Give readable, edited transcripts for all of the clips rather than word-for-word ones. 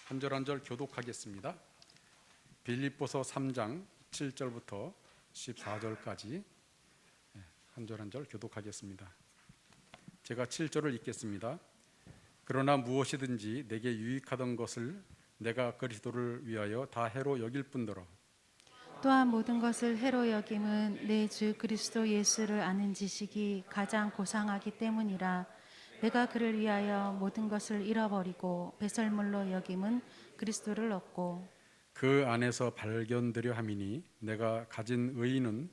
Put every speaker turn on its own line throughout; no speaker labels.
한 절 한 절 교독하겠습니다. 빌립보서 3장 7절부터 14절까지 한 절 한 절 교독하겠습니다. 제가 7절을 읽겠습니다. 그러나 무엇이든지 내게 유익하던 것을 내가 그리스도를 위하여 다 해로 여길 뿐더러
또한 모든 것을 해로 여김은 내 주 그리스도 예수를 아는 지식이 가장 고상하기 때문이라. 내가 그를 위하여 모든 것을 잃어버리고 배설물로 여김은 그리스도를 얻고
그 안에서 발견되려 함이니 내가 가진 의의는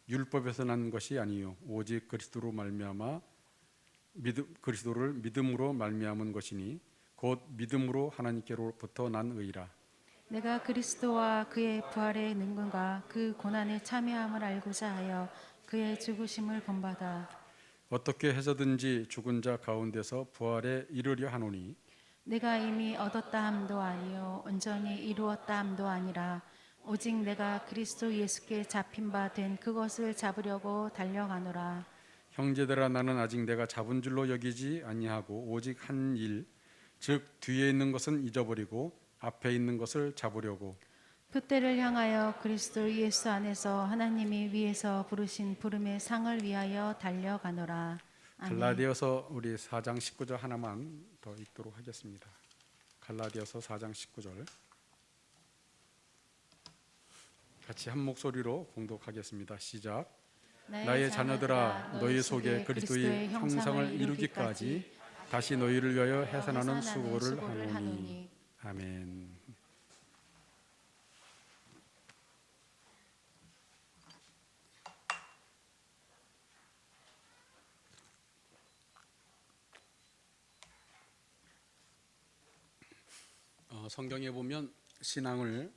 율법에서 난 것이 아니요 오직 그리스도로 말미암아 그리스도를 믿음으로 말미암은 것이니 곧 믿음으로 하나님께로부터 난 의라.
내가 그리스도와 그의 부활의 능력과 그 고난에 참여함을 알고자 하여 그의 죽으심을 본받아
어떻게 해서든지 죽은 자 가운데서 부활에 이르려 하노니
내가 이미 얻었다 함도 아니요 온전히 이루었다 함도 아니라 오직 내가 그리스도 예수께 잡힌 바 된 그것을 잡으려고 달려가노라.
형제들아 나는 아직 내가 잡은 줄로 여기지 아니하고 오직 한 일 즉 뒤에 있는 것은 잊어버리고 앞에 있는 것을 잡으려고
그때를 향하여 그리스도 예수 안에서 하나님이 위에서 부르신 부름의 상을 위하여 달려가노라. 아멘.
갈라디아서 우리 4장 19절 하나만 더 읽도록 하겠습니다. 갈라디아서 4장 19절 같이 한 목소리로 봉독하겠습니다. 시작. 나의 자녀들아 너희 속에 그리스도의 형상을 이루기까지 다시 너희를 위하여 해산하는 수고를 하노니. 아멘. 성경에 보면 신앙을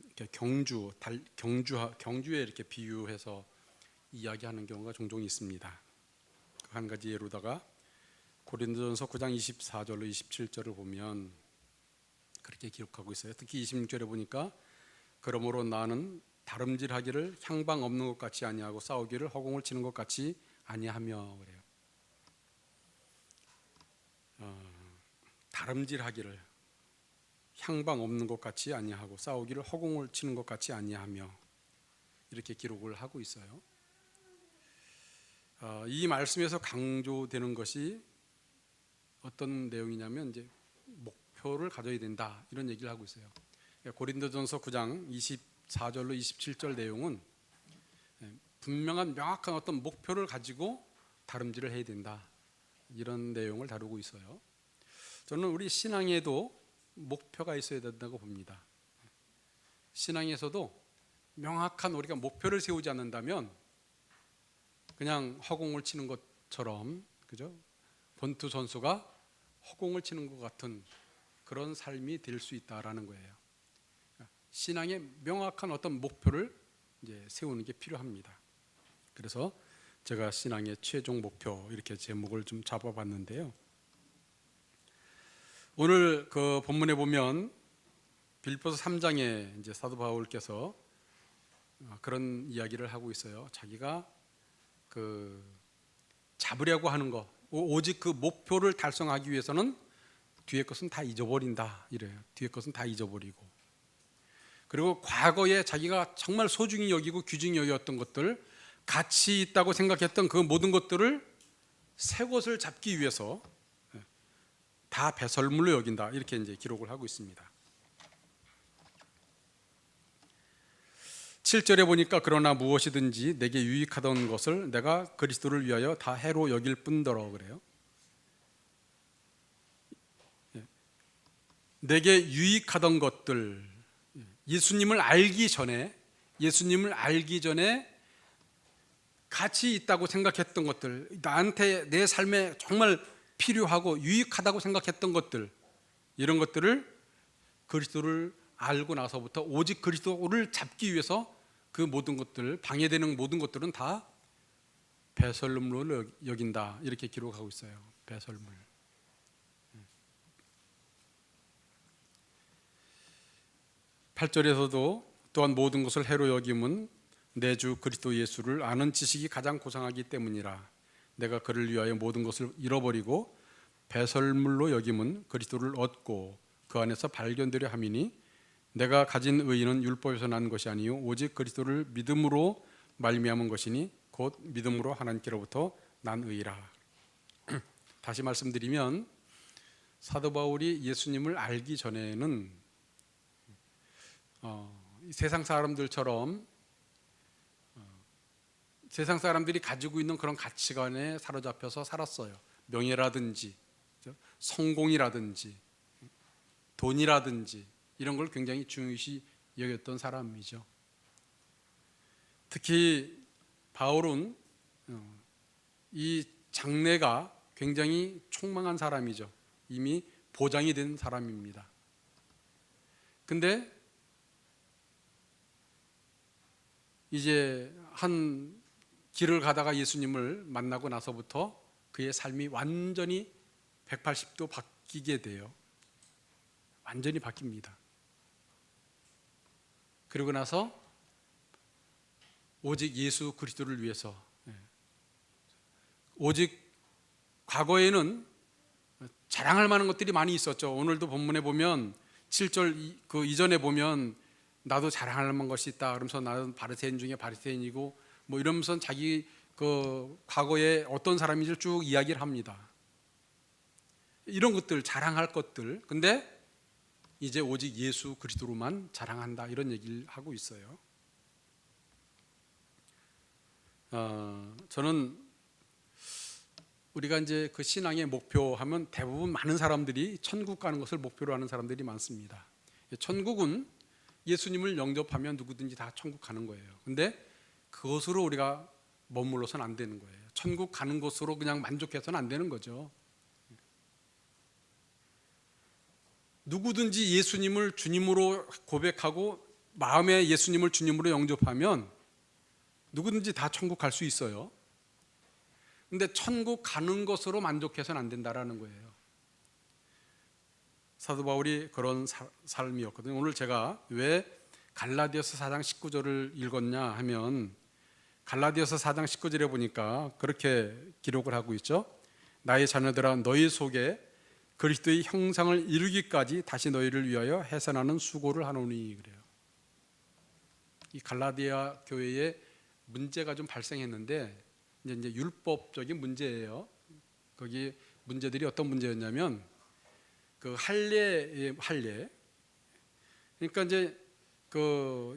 이렇게 경주에 이렇게 비유해서 이야기하는 경우가 종종 있습니다. 한 가지 예로다가 고린도전서 9장 24절로 27절을 보면 그렇게 기록하고 있어요. 특히 26절에 보니까 그러므로 나는 다름질하기를 향방 없는 것 같이 아니하고 싸우기를 허공을 치는 것 같이 아니하며 그래요. 다름질하기를 향방 없는 것 같이 아니하고 싸우기를 허공을 치는 것 같이 아니하며 이렇게 기록을 하고 있어요. 이 말씀에서 강조되는 것이 어떤 내용이냐면 이제 목표를 가져야 된다 이런 얘기를 하고 있어요. 고린도전서 9장 24절로 27절 내용은 분명한 명확한 어떤 목표를 가지고 다름질을 해야 된다 이런 내용을 다루고 있어요. 저는 우리 신앙에도 목표가 있어야 된다고 봅니다. 신앙에서도 명확한 우리가 목표를 세우지 않는다면 그냥 허공을 치는 것처럼 그죠? 권투 선수가 허공을 치는 것 같은 그런 삶이 될 수 있다라는 거예요. 신앙에 명확한 어떤 목표를 이제 세우는 게 필요합니다. 그래서 제가 신앙의 최종 목표 이렇게 제목을 좀 잡아봤는데요. 오늘 그 본문에 보면 빌립보서 3장에 이제 사도 바울께서 그런 이야기를 하고 있어요. 자기가 그 잡으려고 하는 거, 오직 그 목표를 달성하기 위해서는 뒤에 것은 다 잊어버린다 이래요. 뒤에 것은 다 잊어버리고 그리고 과거에 자기가 정말 소중히 여기고 귀중히 여겼던 것들, 가치 있다고 생각했던 그 모든 것들을 새 것을 잡기 위해서 다 배설물로 여긴다 이렇게 이제 기록을 하고 있습니다. 7절에 보니까 그러나 무엇이든지 내게 유익하던 것을 내가 그리스도를 위하여 다 해로 여길 뿐더러 그래요. 내게 유익하던 것들, 예수님을 알기 전에 가치 있다고 생각했던 것들, 나한테 내 삶에 정말 필요하고 유익하다고 생각했던 것들, 이런 것들을 그리스도를 알고 나서부터 오직 그리스도를 잡기 위해서 그 모든 것들, 방해되는 모든 것들은 다 배설물로 여긴다 이렇게 기록하고 있어요. 배설물. 8절에서도 또한 모든 것을 해로 여김은 내 주 그리스도 예수를 아는 지식이 가장 고상하기 때문이라. 내가 그를 위하여 모든 것을 잃어버리고 배설물로 여김은 그리스도를 얻고 그 안에서 발견되려 함이니 내가 가진 의의는 율법에서 난 것이 아니요 오직 그리스도를 믿음으로 말미암은 것이니 곧 믿음으로 하나님께로부터 난 의라. 다시 말씀드리면 사도 바울이 예수님을 알기 전에는 세상 사람들처럼 세상 사람들이 가지고 있는 그런 가치관에 사로잡혀서 살았어요. 명예라든지 성공이라든지 돈이라든지 이런 걸 굉장히 중요시 여겼던 사람이죠. 특히 바울은 이 장래가 굉장히 촉망한 사람이죠. 이미 보장이 된 사람입니다. 근데 이제 한 길을 가다가 예수님을 만나고 나서부터 그의 삶이 완전히 180도 바뀌게 돼요. 완전히 바뀝니다. 그리고 나서 오직 예수 그리스도를 위해서, 오직 과거에는 자랑할 만한 것들이 많이 있었죠. 오늘도 본문에 보면 7절 그 이전에 보면 나도 자랑할 만한 것이 있다. 그러면서 나는 바리새인 중에 바리새인이고 뭐 이러면서 자기 그 과거에 어떤 사람인지를 쭉 이야기를 합니다. 이런 것들 자랑할 것들. 근데 이제 오직 예수 그리스도로만 자랑한다 이런 얘기를 하고 있어요. 저는 우리가 이제 그 신앙의 목표하면 대부분 많은 사람들이 천국 가는 것을 목표로 하는 사람들이 많습니다. 천국은 예수님을 영접하면 누구든지 다 천국 가는 거예요. 근데 그것으로 우리가 머물러서는 안 되는 거예요. 천국 가는 것으로 그냥 만족해서는 안 되는 거죠. 누구든지 예수님을 주님으로 고백하고 마음에 예수님을 주님으로 영접하면 누구든지 다 천국 갈 수 있어요. 근데 천국 가는 것으로 만족해서는 안 된다라는 거예요. 사도 바울이 그런 삶이었거든요. 오늘 제가 왜 갈라디아서 4장 19절을 읽었냐 하면 갈라디아서 4장 19절에 보니까 그렇게 기록을 하고 있죠. 나의 자녀들아 너희 속에 그리스도의 형상을 이루기까지 다시 너희를 위하여 해산하는 수고를 하노니 그래요. 이 갈라디아 교회에 문제가 좀 발생했는데 이제 율법적인 문제예요. 거기 문제들이 어떤 문제였냐면 그 할례. 그러니까 이제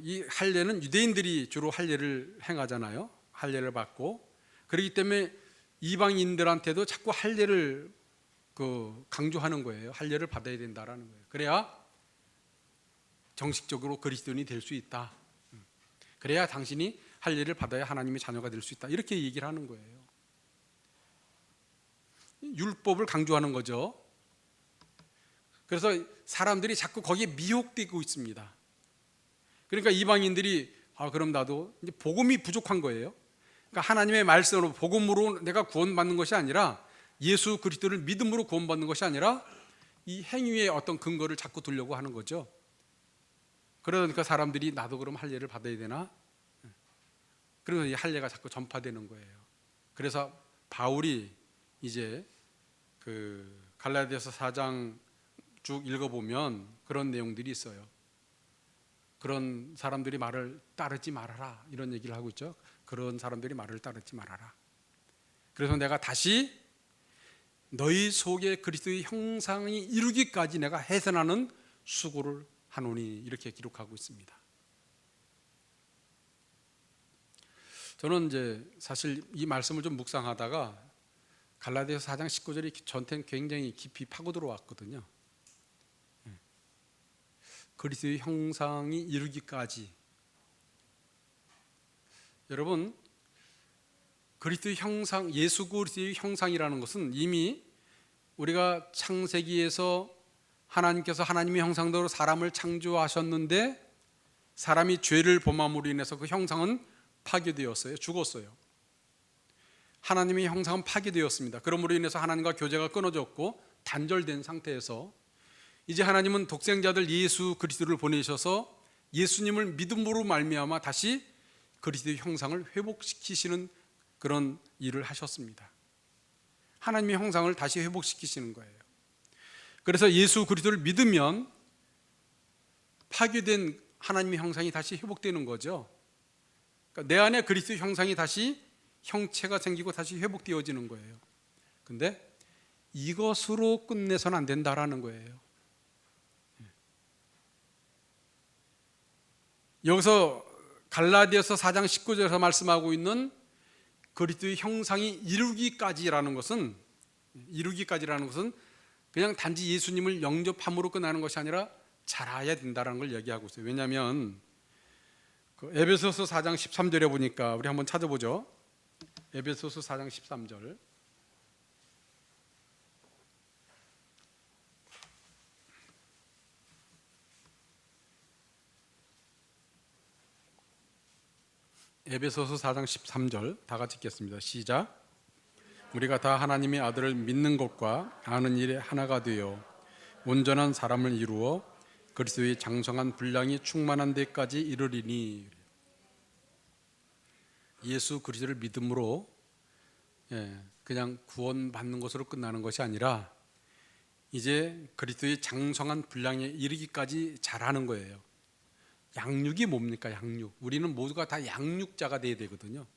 이 할례는 유대인들이 주로 할례를 행하잖아요. 할례를 받고 그렇기 때문에 이방인들한테도 자꾸 할례를 강조하는 거예요. 할례를 받아야 된다라는 거예요. 그래야 정식적으로 그리스도인이 될 수 있다. 그래야 당신이 할례를 받아야 하나님의 자녀가 될 수 있다. 이렇게 얘기를 하는 거예요. 율법을 강조하는 거죠. 그래서 사람들이 자꾸 거기에 미혹되고 있습니다. 그러니까 이방인들이 그럼 나도 이제 복음이 부족한 거예요. 그러니까 하나님의 말씀으로 복음으로 내가 구원받는 것이 아니라 예수 그리스도를 믿음으로 구원받는 것이 아니라 이 행위의 어떤 근거를 자꾸 두려고 하는 거죠. 그러니까 사람들이 나도 그럼 할례를 받아야 되나? 그러면 이 할례가 자꾸 전파되는 거예요. 그래서 바울이 이제 그 갈라디아서 4장 쭉 읽어보면 그런 내용들이 있어요. 그런 사람들이 말을 따르지 말아라 이런 얘기를 하고 있죠. 그런 사람들이 말을 따르지 말아라. 그래서 내가 다시 너희 속에 그리스도의 형상이 이루기까지 내가 해산하는 수고를 하노니 이렇게 기록하고 있습니다. 저는 이제 사실 이 말씀을 좀 묵상하다가 갈라디아서 4장 19절이 저한테는 굉장히 깊이 파고 들어왔거든요. 그리스도의 형상이 이루기까지. 여러분, 그리스도의 형상, 예수 그리스도의 형상이라는 것은 이미 우리가 창세기에서 하나님께서 하나님의 형상대로 사람을 창조하셨는데 사람이 죄를 범함으로 인해서 그 형상은 파괴되었어요. 죽었어요. 하나님의 형상은 파괴되었습니다. 그러므로 인해서 하나님과 교제가 끊어졌고 단절된 상태에서 이제 하나님은 독생자들 예수 그리스도를 보내셔서 예수님을 믿음으로 말미암아 다시 그리스도의 형상을 회복시키시는 그런 일을 하셨습니다. 하나님의 형상을 다시 회복시키시는 거예요. 그래서 예수 그리스도를 믿으면 파괴된 하나님의 형상이 다시 회복되는 거죠. 그러니까 내 안에 그리스도 형상이 다시 형체가 생기고 다시 회복되어지는 거예요. 근데 이것으로 끝내서는 안 된다라는 거예요. 여기서 갈라디아서 4장 19절에서 말씀하고 있는 그리스도의 형상이 이루기까지라는 것은 그냥 단지 예수님을 영접함으로 끝나는 것이 아니라 자라야 된다는 걸 얘기하고 있어요. 왜냐하면 그 에베소서 4장 13절에 보니까 우리 한번 찾아보죠. 에베소서 4장 13절. 에베소서 4장 13절 다 같이 읽겠습니다. 시작. 우리가 다 하나님의 아들을 믿는 것과 아는 일에 하나가 되어 온전한 사람을 이루어 그리스도의 장성한 분량이 충만한 데까지 이르리니. 예수 그리스도를 믿음으로 그냥 구원받는 것으로 끝나는 것이 아니라 이제 그리스도의 장성한 분량에 이르기까지 자라는 거예요. 양육이 뭡니까? 양육. 우리는 모두가 다 양육자가 돼야 되거든요.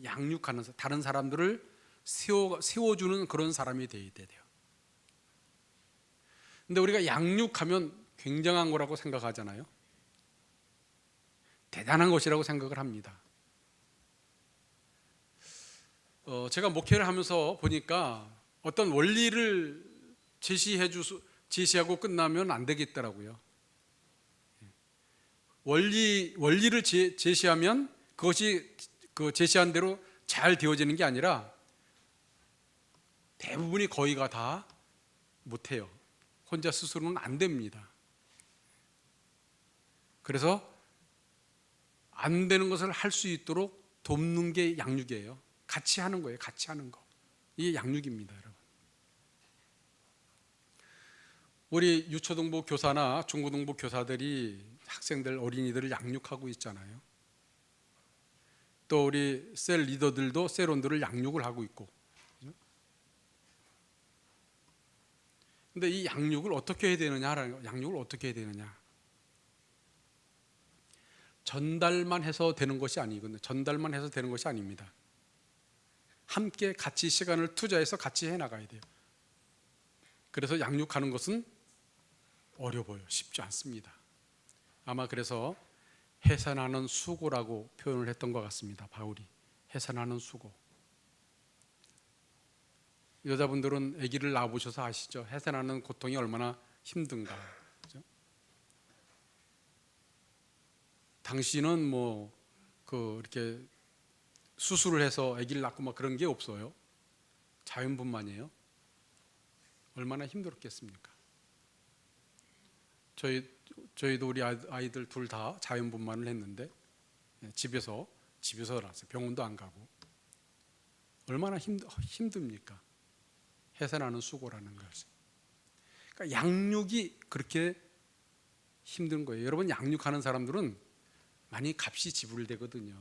양육하는, 다른 사람들을 세워주는 그런 사람이 돼야 돼요. 근데 우리가 양육하면 굉장한 거라고 생각하잖아요. 대단한 것이라고 생각을 합니다. 제가 목회를 하면서 보니까 어떤 원리를 제시하고 끝나면 안 되겠더라고요. 원리를 제시하면 그것이 그 제시한 대로 잘 되어지는 게 아니라 대부분이 거의가 다 못해요. 혼자 스스로는 안 됩니다. 그래서 안 되는 것을 할 수 있도록 돕는 게 양육이에요. 같이 하는 거예요. 같이 하는 거. 이게 양육입니다, 여러분. 우리 유초등부 교사나 중고등부 교사들이 학생들, 어린이들을 양육하고 있잖아요. 또 우리 셀 리더들도 셀원들을 양육을 하고 있고. 근데 이 양육을 어떻게 해야 되느냐? 양육을 어떻게 해야 되느냐? 전달만 해서 되는 것이 아니거든요. 전달만 해서 되는 것이 아닙니다. 함께 같이 시간을 투자해서 같이 해 나가야 돼요. 그래서 양육하는 것은 어려워요. 쉽지 않습니다. 아마 그래서 해산하는 수고라고 표현을 했던 것 같습니다. 바울이 해산하는 수고. 여자분들은 아기를 낳아보셔서 아시죠? 해산하는 고통이 얼마나 힘든가. 그렇죠? 당신은 이렇게 수술을 해서 아기를 낳고 막 그런 게 없어요. 자연분만이에요. 얼마나 힘들었겠습니까? 저희도 우리 아이들 둘 다 자연분만을 했는데 집에서 낳았어요. 병원도 안 가고. 얼마나 힘듭니까? 해산하는 수고라는 것이. 그러니까 양육이 그렇게 힘든 거예요. 여러분, 양육하는 사람들은 많이 값이 지불되거든요.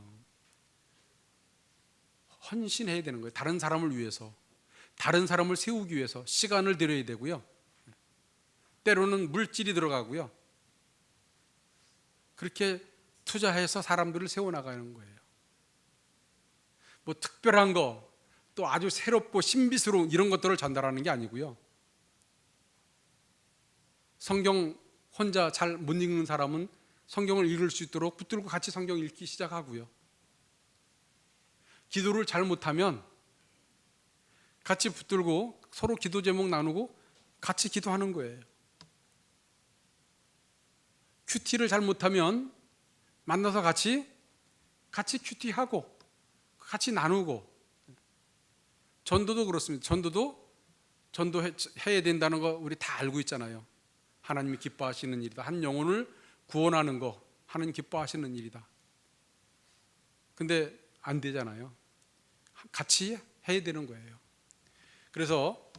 헌신해야 되는 거예요. 다른 사람을 위해서, 다른 사람을 세우기 위해서 시간을 들여야 되고요. 때로는 물질이 들어가고요. 그렇게 투자해서 사람들을 세워나가는 거예요. 뭐 특별한 거, 또 아주 새롭고 신비스러운 이런 것들을 전달하는 게 아니고요. 성경 혼자 잘 못 읽는 사람은 성경을 읽을 수 있도록 붙들고 같이 성경 읽기 시작하고요. 기도를 잘 못하면 같이 붙들고 서로 기도 제목 나누고 같이 기도하는 거예요. 큐티를 잘 못하면 만나서 같이 큐티하고 같이 나누고. 전도도 그렇습니다. 전도해야 된다는 거 우리 다 알고 있잖아요. 하나님이 기뻐하시는 일이다. 한 영혼을 구원하는 거 하나님 기뻐하시는 일이다. 근데 안 되잖아요. 같이 해야 되는 거예요. 그래서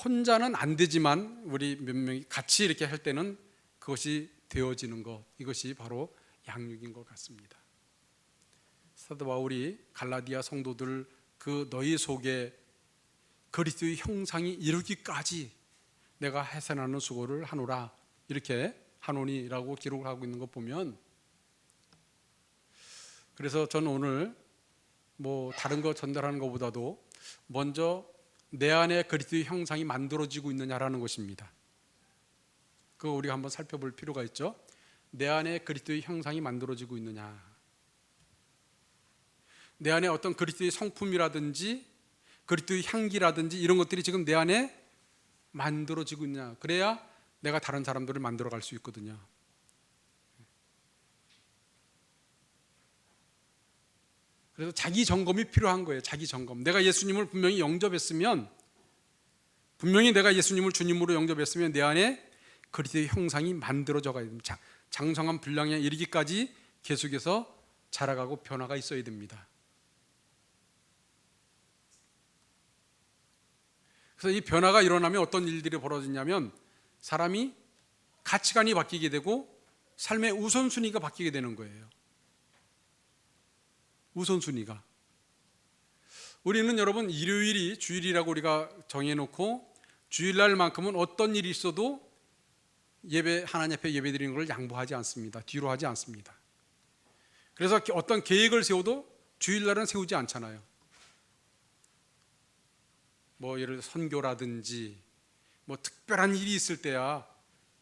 혼자는 안 되지만 우리 몇 명이 같이 이렇게 할 때는 그것이 되어지는 것, 이것이 바로 양육인 것 같습니다. 사도 바울이 갈라디아 성도들 그 너희 속에 그리스도의 형상이 이루기까지 내가 해산하는 수고를 하노라. 이렇게 하노니라고 기록을 하고 있는 거 보면, 그래서 저는 오늘 뭐 다른 거 전달하는 것보다도 먼저 내 안에 그리스도의 형상이 만들어지고 있느냐라는 것입니다. 그거 우리가 한번 살펴볼 필요가 있죠. 내 안에 그리스도의 형상이 만들어지고 있느냐, 내 안에 어떤 그리스도의 성품이라든지 그리스도의 향기라든지 이런 것들이 지금 내 안에 만들어지고 있느냐, 그래야 내가 다른 사람들을 만들어 갈 수 있거든요. 그래서 자기 점검이 필요한 거예요. 자기 점검. 내가 예수님을 분명히 영접했으면, 분명히 내가 예수님을 주님으로 영접했으면 내 안에 그리스도의 형상이 만들어져 가야 됩니다. 장성한 분량에 이르기까지 계속해서 자라가고 변화가 있어야 됩니다. 그래서 이 변화가 일어나면 어떤 일들이 벌어지냐면 사람이 가치관이 바뀌게 되고 삶의 우선순위가 바뀌게 되는 거예요. 우선순위가. 우리는 여러분 일요일이 주일이라고 우리가 정해놓고 주일날만큼은 어떤 일이 있어도 예배, 하나님 앞에 예배 드리는 걸 양보하지 않습니다. 뒤로 하지 않습니다. 그래서 어떤 계획을 세워도 주일날은 세우지 않잖아요. 뭐 예를 들어 선교라든지 뭐 특별한 일이 있을 때야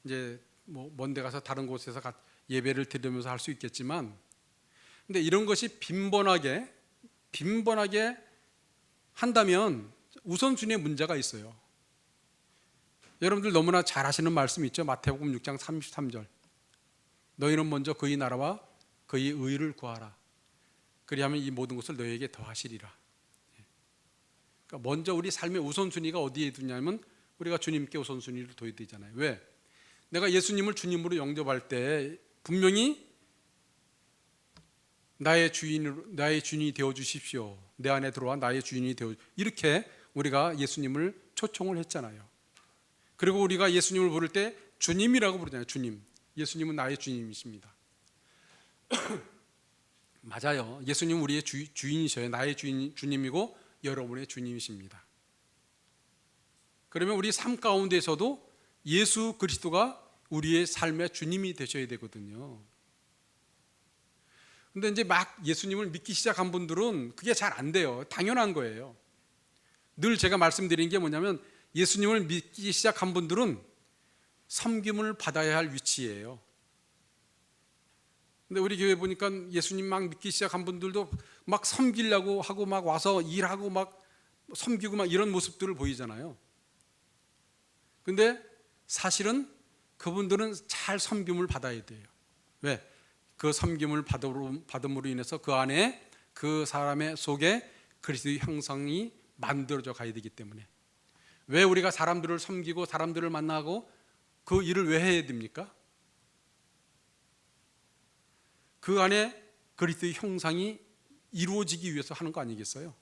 이제 뭐 먼데 가서 다른 곳에서 예배를 드리면서 할 수 있겠지만, 근데 이런 것이 빈번하게 한다면 우선순위에 문제가 있어요. 여러분들 너무나 잘 아시는 말씀 있죠. 마태복음 6장 33절. 너희는 먼저 그의 나라와 그의 의를 구하라. 그리하면 이 모든 것을 너희에게 더하시리라. 그러니까 먼저 우리 삶의 우선순위가 어디에 두냐면 우리가 주님께 우선순위를 둬야 되잖아요. 왜? 내가 예수님을 주님으로 영접할 때 분명히 나의 주인이 되어 주십시오. 내 안에 들어와 나의 주인이 되어, 이렇게 우리가 예수님을 초청을 했잖아요. 그리고 우리가 예수님을 부를 때 주님이라고 부르잖아요. 주님. 예수님은 나의 주님이십니다. 맞아요. 예수님은 우리의 주인이셔요. 나의 주님이고 여러분의 주님이십니다. 그러면 우리 삶 가운데서도 예수 그리스도가 우리의 삶의 주님이 되셔야 되거든요. 근데 이제 막 예수님을 믿기 시작한 분들은 그게 잘 안 돼요. 당연한 거예요. 늘 제가 말씀드린 게 뭐냐면 예수님을 믿기 시작한 분들은 섬김을 받아야 할 위치예요. 근데 우리 교회 보니까 예수님 막 믿기 시작한 분들도 막 섬기려고 하고 막 와서 일하고 막 섬기고 막 이런 모습들을 보이잖아요. 근데 사실은 그분들은 잘 섬김을 받아야 돼요. 왜? 그 섬김을 받음으로 인해서 그 안에 그 사람의 속에 그리스도의 형상이 만들어져 가야 되기 때문에. 왜 우리가 사람들을 섬기고 사람들을 만나고 그 일을 왜 해야 됩니까? 그 안에 그리스도의 형상이 이루어지기 위해서 하는 거 아니겠어요?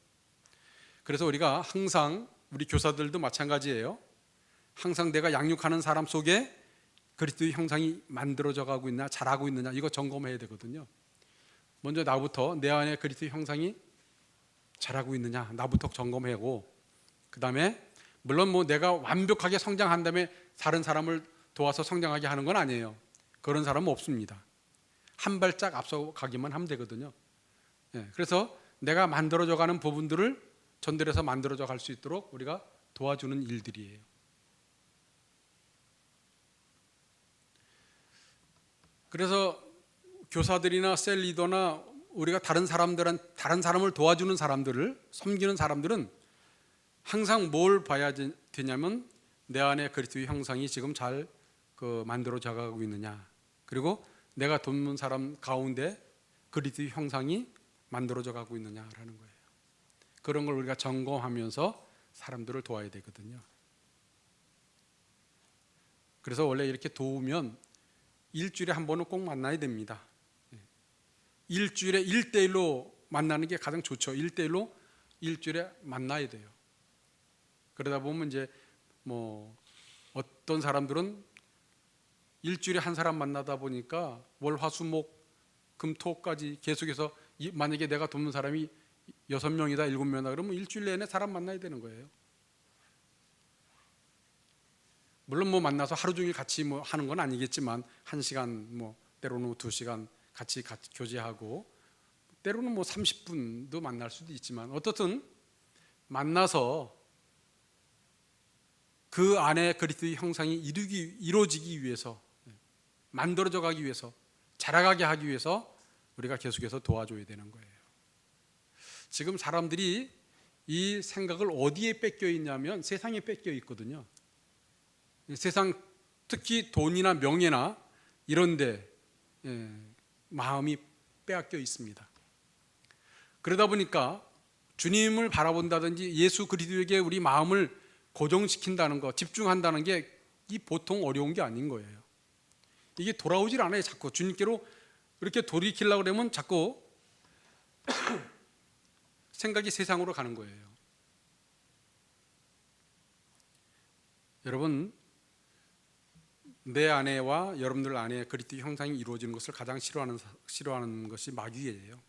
그래서 우리가 항상, 우리 교사들도 마찬가지예요. 항상 내가 양육하는 사람 속에 그리스도의 형상이 만들어져 가고 있나, 자라고 있느냐, 이거 점검해야 되거든요. 먼저 나부터 내 안에 그리스도의 형상이 자라고 있느냐, 나부터 점검하고, 그 다음에 물론 뭐 내가 완벽하게 성장한 다음에 다른 사람을 도와서 성장하게 하는 건 아니에요. 그런 사람은 없습니다. 한 발짝 앞서 가기만 하면 되거든요. 그래서 내가 만들어져 가는 부분들을 전달해서 만들어져 갈 수 있도록 우리가 도와주는 일들이에요. 그래서 교사들이나 셀 리더나 우리가 다른 사람을 도와주는 사람들을, 섬기는 사람들은 항상 뭘 봐야 되냐면 내 안에 그리스도의 형상이 지금 잘 만들어져 가고 있느냐, 그리고 내가 돕는 사람 가운데 그리스도의 형상이 만들어져 가고 있느냐라는 거예요. 그런 걸 우리가 점검하면서 사람들을 도와야 되거든요. 그래서 원래 이렇게 도우면 일주일에 한 번은 꼭 만나야 됩니다. 일주일에 1대1로 만나는 게 가장 좋죠. 1대1로 일주일에 만나야 돼요. 그러다 보면 이제 뭐 어떤 사람들은 일주일에 한 사람 만나다 보니까 월, 화, 수, 목, 금, 토까지 계속해서, 만약에 내가 돕는 사람이 6명이다 7명이다 그러면 일주일 내내 사람 만나야 되는 거예요. 물론 뭐 만나서 하루 종일 같이 뭐 하는 건 아니겠지만 1시간 뭐 때로는 2시간 같이 교제하고 때로는 뭐 30분도 만날 수도 있지만 어떻든 만나서 그 안에 그리스도의 형상이 이루어지기 위해서, 만들어져 가기 위해서, 자라가게 하기 위해서 우리가 계속해서 도와줘야 되는 거예요. 지금 사람들이 이 생각을 어디에 뺏겨 있냐면 세상에 뺏겨 있거든요. 세상, 특히 돈이나 명예나 이런 데 마음이 빼앗겨 있습니다. 그러다 보니까 주님을 바라본다든지 예수 그리스도에게 우리 마음을 고정시킨다는 거, 집중한다는 게 이 보통 어려운 게 아닌 거예요. 이게 돌아오질 않아요. 자꾸 주님께로 이렇게 돌이키려고 그러면 자꾸 생각이 세상으로 가는 거예요. 여러분, 내 안에와 여러분들 안에 그리스도의 형상이 이루어지는 것을 가장 싫어하는 것이 마귀예요.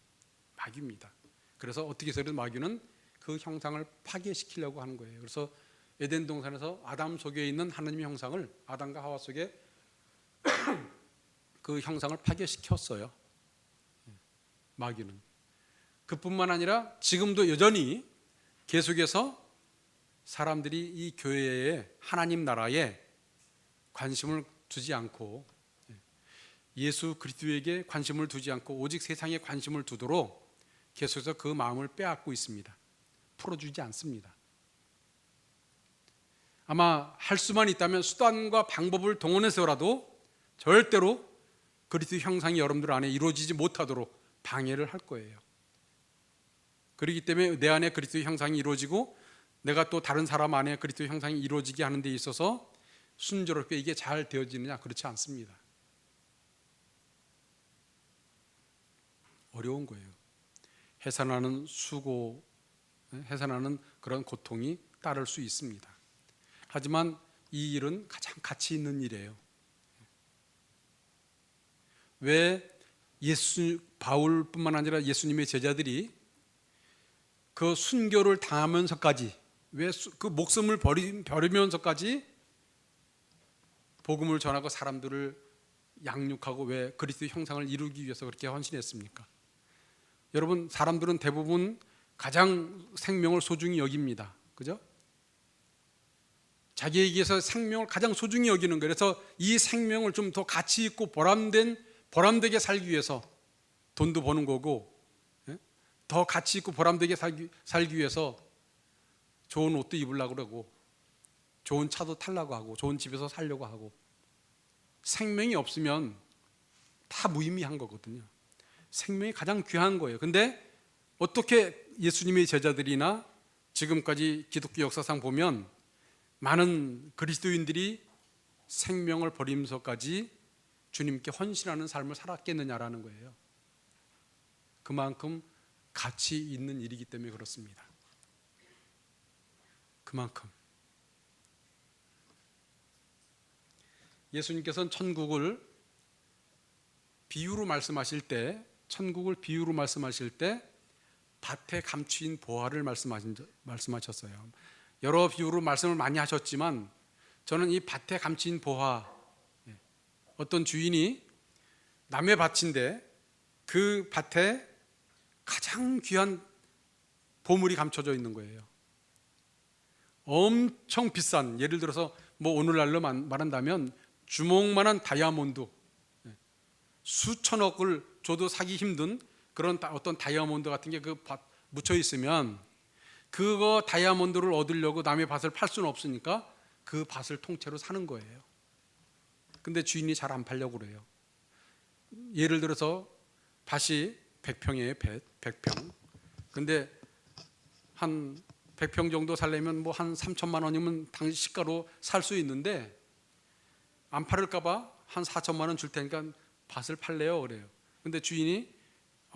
마귀입니다. 그래서 어떻게 해서든 마귀는 그 형상을 파괴시키려고 하는 거예요. 그래서 에덴 동산에서 아담 속에 있는 하나님의 형상을, 아담과 하와 속에 그 형상을 파괴시켰어요. 마귀는. 그뿐만 아니라 지금도 여전히 계속해서 사람들이 이 교회에, 하나님 나라에 관심을 두지 않고 예수 그리스도에게 관심을 두지 않고 오직 세상에 관심을 두도록 계속해서 그 마음을 빼앗고 있습니다. 풀어주지 않습니다. 아마 할 수만 있다면 수단과 방법을 동원해서라도 절대로 그리스도 형상이 여러분들 안에 이루어지지 못하도록 방해를 할 거예요. 그렇기 때문에 내 안에 그리스도 형상이 이루어지고 내가 또 다른 사람 안에 그리스도 형상이 이루어지게 하는 데 있어서 순조롭게 이게 잘 되어지느냐? 그렇지 않습니다. 어려운 거예요. 해산하는 수고, 해산하는 그런 고통이 따를 수 있습니다. 하지만 이 일은 가장 가치 있는 일이에요. 왜 바울뿐만 아니라 예수님의 제자들이 그 순교를 당하면서까지, 왜 그 목숨을 버리면서까지 복음을 전하고 사람들을 양육하고 왜 그리스도의 형상을 이루기 위해서 그렇게 헌신했습니까? 여러분, 사람들은 대부분 가장 생명을 소중히 여깁니다. 그죠? 자기에게서 생명을 가장 소중히 여기는 거예요. 그래서 이 생명을 좀 더 가치 있고 보람되게 살기 위해서 돈도 버는 거고, 더 가치 있고 보람되게 살기 위해서 좋은 옷도 입으려고 그러고, 좋은 차도 타려고 하고, 좋은 집에서 살려고 하고. 생명이 없으면 다 무의미한 거거든요. 생명이 가장 귀한 거예요. 근데 어떻게 예수님의 제자들이나 지금까지 기독교 역사상 보면 많은 그리스도인들이 생명을 버리면서까지 주님께 헌신하는 삶을 살았겠느냐라는 거예요. 그만큼 가치 있는 일이기 때문에 그렇습니다. 그만큼. 예수님께서는 천국을 비유로 말씀하실 때 밭에 감추인 보화를 말씀하셨어요. 여러 비유로 말씀을 많이 하셨지만 저는 이 밭에 감추인 보화, 어떤 주인이 남의 밭인데 그 밭에 가장 귀한 보물이 감춰져 있는 거예요. 엄청 비싼, 예를 들어서 뭐 오늘날로 말한다면 주먹만한 다이아몬드, 수천억을 줘도 사기 힘든 그런 어떤 다이아몬드 같은 게 그 밭 묻혀 있으면 그거 다이아몬드를 얻으려고 남의 밭을 팔 수는 없으니까 그 밭을 통째로 사는 거예요. 근데 주인이 잘 안 팔려고 그래요. 예를 들어서 밭이 100평이에요. 100평. 근데 한 100평 정도 살려면 뭐 한 3천만 원이면 당시 시가로 살 수 있는데 안 팔을까 봐 한 4천만 원 줄 테니까 밭을 팔래요 그래요. 근데 주인이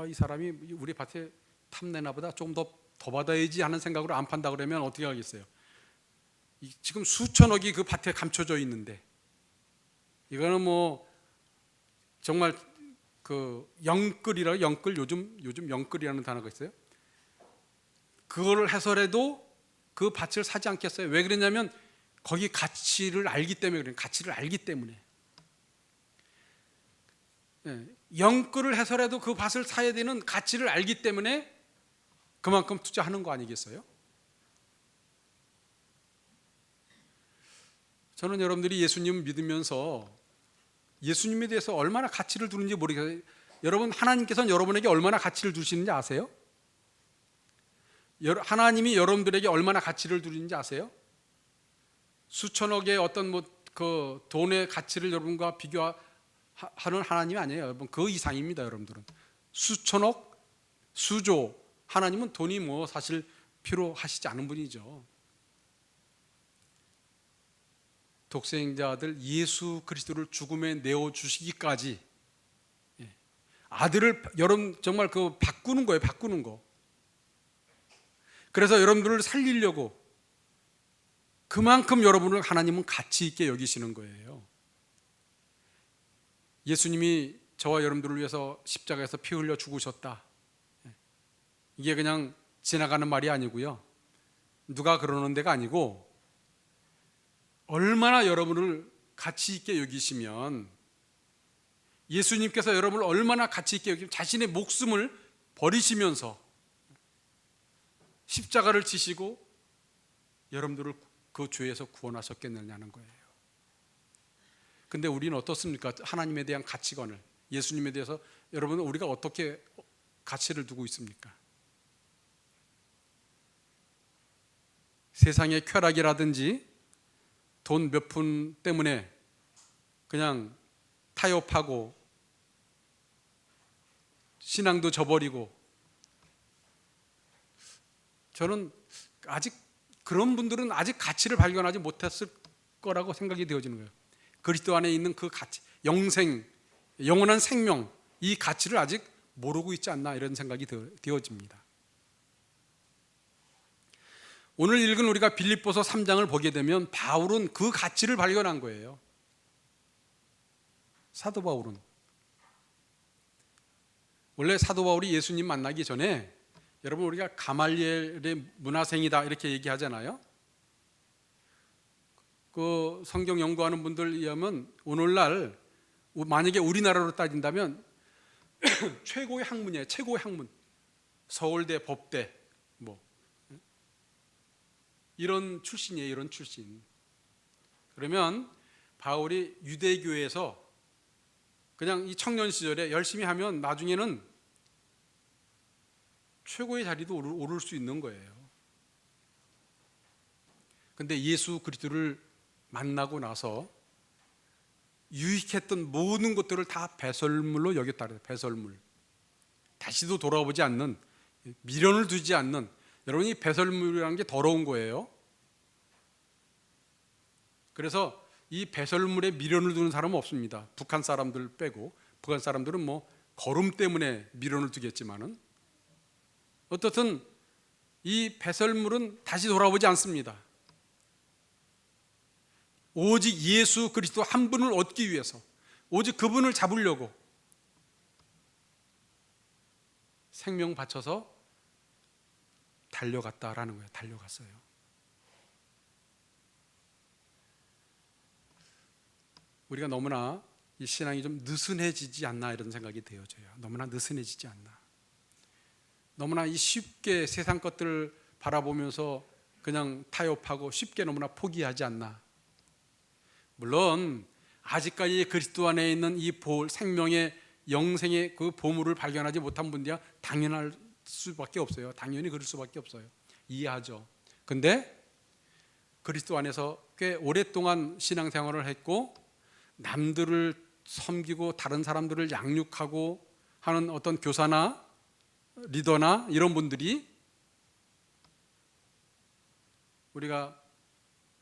이 사람이 우리 밭에 탐내나 보다, 조금 더 받아야지 하는 생각으로 안 판다 그러면 어떻게 하겠어요? 지금 수천억이 그 밭에 감춰져 있는데, 이거는 뭐 정말 그 영끌이라, 요즘 영끌이라는 단어가 있어요. 그거를 해서라도 그 밭을 사지 않겠어요? 왜 그러냐면 거기 가치를 알기 때문에 그래요. 가치를 알기 때문에. 영끌을 해서라도 그 밭을 사야 되는 가치를 알기 때문에 그만큼 투자하는 거 아니겠어요? 저는 여러분들이 예수님 믿으면서 예수님에 대해서 얼마나 가치를 두는지 모르겠어요. 여러분, 하나님께서는 여러분에게 얼마나 가치를 두시는지 아세요? 하나님이 여러분들에게 얼마나 가치를 두는지 아세요? 수천억의 어떤 그 돈의 가치를 여러분과 비교하는 하나님이 아니에요. 여러분, 그 이상입니다. 여러분들은 수천억, 수조. 하나님은 돈이 사실 필요하시지 않은 분이죠. 독생자들 예수 그리스도를 죽음에 내어 주시기까지 아들을 여러분 정말 그 바꾸는 거예요. 바꾸는 거. 그래서 여러분들을 살리려고 그만큼 여러분을 하나님은 가치 있게 여기시는 거예요. 예수님이 저와 여러분들을 위해서 십자가에서 피 흘려 죽으셨다. 이게 그냥 지나가는 말이 아니고요. 누가 그러는 데가 아니고 얼마나 여러분을 가치 있게 여기시면 예수님께서 여러분을 얼마나 가치 있게 여기면 자신의 목숨을 버리시면서 십자가를 지시고 여러분들을 그 죄에서 구원하셨겠느냐는 거예요. 근데 우리는 어떻습니까? 하나님에 대한 가치관을, 예수님에 대해서 여러분은 우리가 어떻게 가치를 두고 있습니까? 세상의 쾌락이라든지 돈 몇 푼 때문에 그냥 타협하고 신앙도 저버리고, 저는 아직 그런 분들은 아직 가치를 발견하지 못했을 거라고 생각이 되어지는 거예요. 그리스도 안에 있는 그 가치, 영생, 영원한 생명, 이 가치를 아직 모르고 있지 않나 이런 생각이 되어집니다. 오늘 읽은 우리가 빌립보서 3장을 보게 되면 바울은 그 가치를 발견한 거예요. 사도 바울은. 원래 사도 바울이 예수님 만나기 전에 여러분 우리가 가말리엘의 문화생이다 이렇게 얘기하잖아요. 그 성경 연구하는 분들 의하면 오늘날 만약에 우리나라로 따진다면 최고의 학문이에요. 최고의 학문. 서울대, 법대 이런 출신이에요. 이런 출신. 그러면 바울이 유대교에서 그냥 이 청년 시절에 열심히 하면 나중에는 최고의 자리도 오를 수 있는 거예요. 근데 예수 그리스도를 만나고 나서 유익했던 모든 것들을 다 배설물로 여겼다 그래요. 배설물. 다시도 돌아보지 않는, 미련을 두지 않는, 여러분 이 배설물이라는 게 더러운 거예요. 그래서 이 배설물에 미련을 두는 사람은 없습니다. 북한 사람들 빼고. 북한 사람들은 거름 때문에 미련을 두겠지만은 어떻든 이 배설물은 다시 돌아오지 않습니다. 오직 예수 그리스도 한 분을 얻기 위해서, 오직 그분을 잡으려고 생명 바쳐서 달려갔다라는 거예요. 달려갔어요. 우리가 너무나 이 신앙이 좀 느슨해지지 않나 이런 생각이 되어져요. 너무나 느슨해지지 않나. 너무나 이 쉽게 세상 것들을 바라보면서 그냥 타협하고 쉽게 너무나 포기하지 않나. 물론 아직까지 그리스도 안에 있는 이 생명의 영생의 그 보물을 발견하지 못한 분들이야 당연할 수밖에 없어요. 당연히 그럴 수밖에 없어요. 이해하죠. 근데 그리스도 안에서 꽤 오랫동안 신앙생활을 했고 남들을 섬기고 다른 사람들을 양육하고 하는 어떤 교사나 리더나 이런 분들이 우리가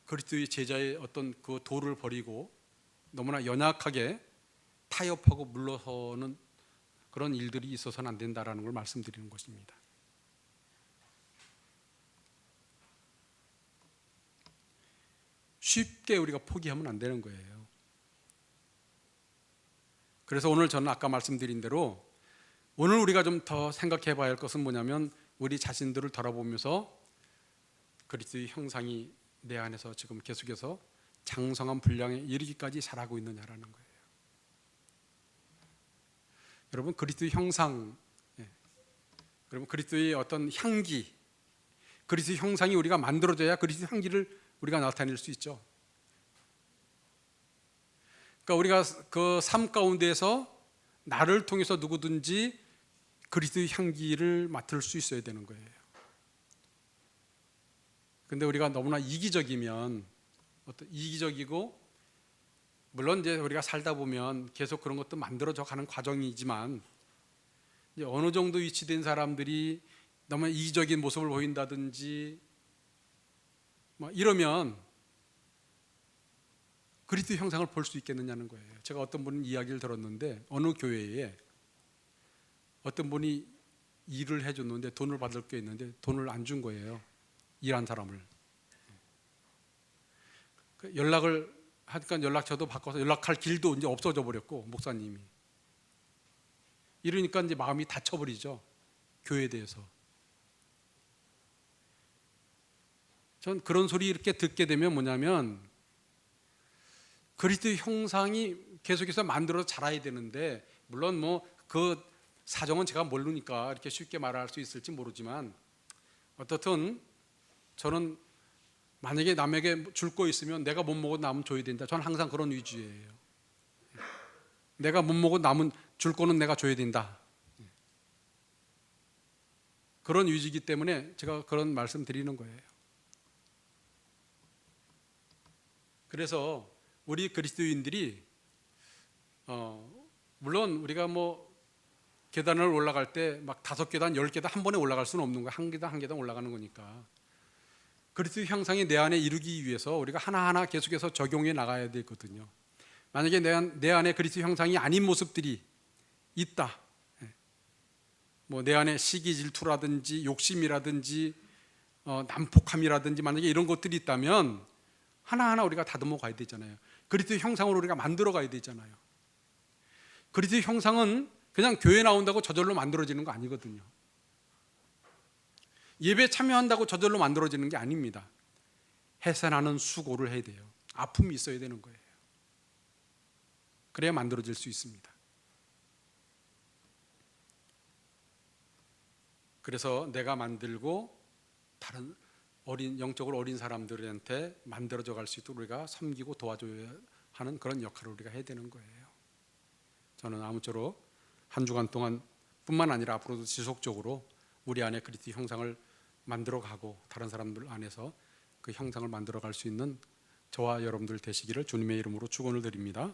그리스도의 제자의 어떤 그 도를 버리고 너무나 연약하게 타협하고 물러서는 그런 일들이 있어서는 안 된다라는 걸 말씀드리는 것입니다. 쉽게 우리가 포기하면 안 되는 거예요. 그래서 오늘 저는 아까 말씀드린 대로 오늘 우리가 좀 더 생각해 봐야 할 것은 뭐냐면 우리 자신들을 돌아보면서 그리스도의 형상이 내 안에서 지금 계속해서 장성한 분량에 이르기까지 자라고 있느냐라는 거예요. 여러분, 그리스도의 형상, 여러분 그리스도의 어떤 향기, 그리스도의 형상이 우리가 만들어져야 그리스도의 향기를 우리가 나타낼 수 있죠. 그러니까 우리가 그 삶 가운데에서 나를 통해서 누구든지 그리스도의 향기를 맡을 수 있어야 되는 거예요. 근데 우리가 너무나 이기적이면, 이기적이고, 물론 이제 우리가 살다 보면 계속 그런 것도 만들어져 가는 과정이지만, 이제 어느 정도 위치된 사람들이 너무 이기적인 모습을 보인다든지 뭐 이러면 그리스도 형상을 볼 수 있겠느냐는 거예요. 제가 어떤 분 이야기를 들었는데, 어느 교회에 어떤 분이 일을 해줬는데 돈을 받을 게 있는데 돈을 안 준 거예요. 일한 사람을. 연락을 하니까 연락처도 바꿔서 연락할 길도 이제 없어져 버렸고, 목사님이. 이러니까 이제 마음이 닫혀버리죠. 교회에 대해서. 전 그런 소리 이렇게 듣게 되면 뭐냐면, 그리스도의 형상이 계속해서 만들어서 자라야 되는데, 물론 뭐 그 사정은 제가 모르니까 이렇게 쉽게 말할 수 있을지 모르지만, 어떻든 저는 만약에 남에게 줄 거 있으면 내가 못 먹고 남은 줘야 된다. 저는 항상 그런 위주예요. 내가 못 먹고 남은 줄 거는 내가 줘야 된다. 그런 위주이기 때문에 제가 그런 말씀 드리는 거예요. 그래서 우리 그리스도인들이 물론 우리가 뭐 계단을 올라갈 때 막 5계단, 10계단 한 번에 올라갈 수는 없는 거야. 한 계단 한 계단 올라가는 거니까. 그리스도의 형상이 내 안에 이루기 위해서 우리가 하나하나 계속해서 적용해 나가야 되거든요. 만약에 내 안에 그리스도의 형상이 아닌 모습들이 있다. 뭐 내 안에 시기 질투라든지 욕심이라든지 난폭함이라든지 만약에 이런 것들이 있다면 하나하나 우리가 다듬어 가야 되잖아요. 그리스도의 형상으로 우리가 만들어 가야 되잖아요. 그리스도의 형상은 그냥 교회 나온다고 저절로 만들어지는 거 아니거든요. 예배 참여한다고 저절로 만들어지는 게 아닙니다. 해산하는 수고를 해야 돼요. 아픔이 있어야 되는 거예요. 그래야 만들어질 수 있습니다. 그래서 내가 만들고 다른 영적으로 어린 사람들한테 만들어져 갈 수 있도록 우리가 섬기고 도와줘야 하는 그런 역할을 우리가 해야 되는 거예요. 저는 아무쪼록 한 주간 동안 뿐만 아니라 앞으로도 지속적으로 우리 안에 그리스도의 형상을 만들어가고 다른 사람들 안에서 그 형상을 만들어갈 수 있는 저와 여러분들 되시기를 주님의 이름으로 축원을 드립니다.